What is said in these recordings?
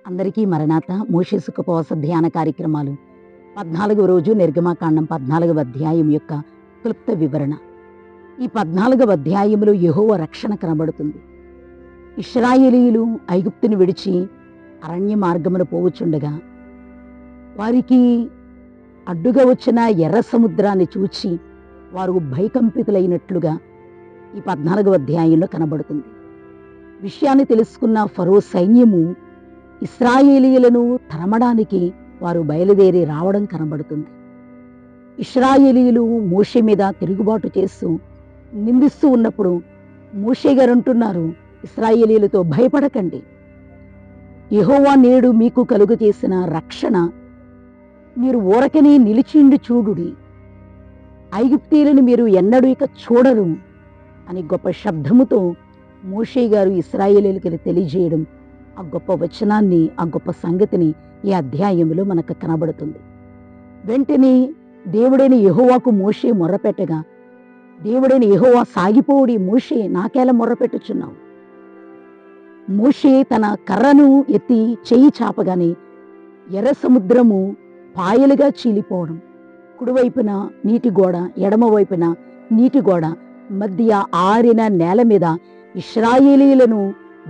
అందరికీ మరణాత మోషే సుఖోపవాస ధ్యాన కార్యక్రమాలు 14వ రోజు నిర్గమాకాండం 14వ అధ్యాయం యొక్క క్లుప్త వివరణ. ఈ 14వ అధ్యాయంలో యెహోవా రక్షణ కనబడుతుంది. ఇశ్రాయేలీయులు ఐగుప్తుని విడిచి అరణ్య మార్గమున పోవుచుండగా వారికి అడ్డుగా వచ్చిన ఎర్ర సముద్రాన్ని చూచి వారు భయకంపితులైనట్లుగా ఈ 14వ అధ్యాయంలో కనబడుతుంది. విషయాన్ని తెలుసుకున్న ఫరో సైన్యము ఇశ్రాయేలీయులను తరమడానికి వారు బయలుదేరి రావడం కనబడుతుంది. ఇశ్రాయేలీయులు మోషే మీద తిరుగుబాటు చేస్తూ నిందిస్తూ ఉన్నప్పుడు మోషే గారు అంటున్నారు, ఇశ్రాయేలీయులతో భయపడకండి, యెహోవా నేడు మీకు కలుగు చేసిన రక్షణ మీరు ఊరకనే నిలిచిండి చూడుడి, ఐగుప్తీయులను మీరు ఎన్నడూ ఇక చూడరు అని గొప్ప శబ్దముతో మోషే గారు ఇశ్రాయేలీయులకి తెలియజేయడం, ఆ గొప్ప వచనాన్ని, ఆ గొప్ప సంగతిని ఈ అధ్యాయంలో మనకు కనబడుతుంది. వెంటనే దేవుడైన యెహోవాకు మోషే మొర్రపెట్టగా, దేవుడైన యెహోవా సాగిపోడి, మోషే నాకేలా మొర్రపెట్టుచున్నావు? మోషే తన కర్రను ఎత్తి చెయ్యి చాపగానే ఎర్ర సముద్రము పాయలుగా చీలిపోవడం, కుడివైపున నీటి గోడ, ఎడమ వైపున నీటి గోడ మధ్య ఆరిన నేల మీద ఇశ్రాయేలీయులను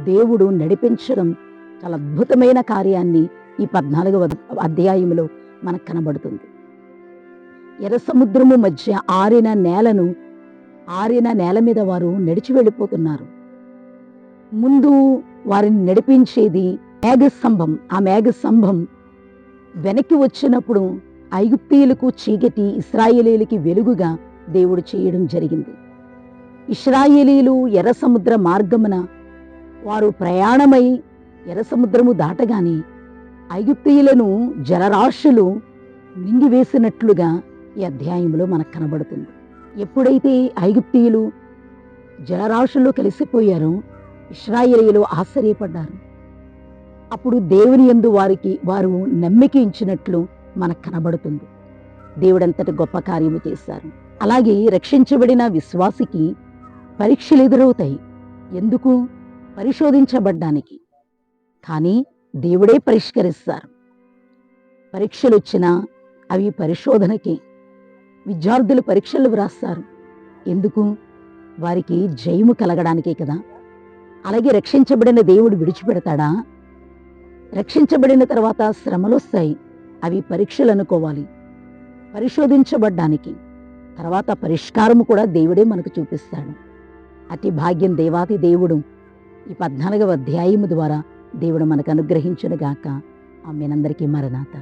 దేవుడు నడిపించడం, చాలా అద్భుతమైన కార్యాన్ని ఈ 14వ అధ్యాయంలో మనకు కనబడుతుంది. ఎర్ర సముద్రము మధ్య ఆరిన నేల మీద వారు నడిచి వెళ్ళిపోతున్నారు. ముందు వారిని నడిపించేది మేఘస్తంభం. ఆ మేఘస్తంభం వెనక్కి వచ్చినప్పుడు ఐగుప్తీయులకు చీకటి, ఇశ్రాయేలీయులకి వెలుగుగా దేవుడు చేయడం జరిగింది. ఇశ్రాయేలీయులు ఎర్ర సముద్ర మార్గమున వారు ప్రయాణమై ఎర్ర సముద్రము దాటగానే ఐగుప్తీయులను జలరాశులు మింగివేసినట్లుగా ఈ అధ్యాయంలో మనకు కనబడుతుంది. ఎప్పుడైతే ఐగుప్తీయులు జలరాశుల్లో కలిసిపోయారో ఇశ్రాయేలీయులు ఆశ్చర్యపడ్డారు. అప్పుడు దేవుని యందు వారు నమ్మిక ఇచ్చినట్లు మనకు కనబడుతుంది. దేవుడంతటి గొప్ప కార్యము చేశారు. అలాగే రక్షించబడిన విశ్వాసికి పరీక్షలు ఎదురవుతాయి. ఎందుకు? పరిశోధించబడ్డానికి. కానీ దేవుడే పరిష్కరిస్తారు. పరీక్షలు వచ్చినా అవి పరిశోధనకి. విద్యార్థులు పరీక్షలు వ్రాస్తారు. ఎందుకు? వారికి జయము కలగడానికే కదా. అలాగే రక్షించబడిన దేవుడు విడిచిపెడతాడా? రక్షించబడిన తర్వాత శ్రమలు వస్తాయి. అవి పరీక్షలు అనుకోవాలి, పరిశోధించబడ్డానికి. తర్వాత పరిష్కారము కూడా దేవుడే మనకు చూపిస్తాడు. అతి భాగ్యం దేవాతి దేవుడు ఈ 14వ అధ్యాయము ద్వారా దేవుడు మనకు అనుగ్రహించునుగాక. ఆమేన్. అందరికీ మరణాత.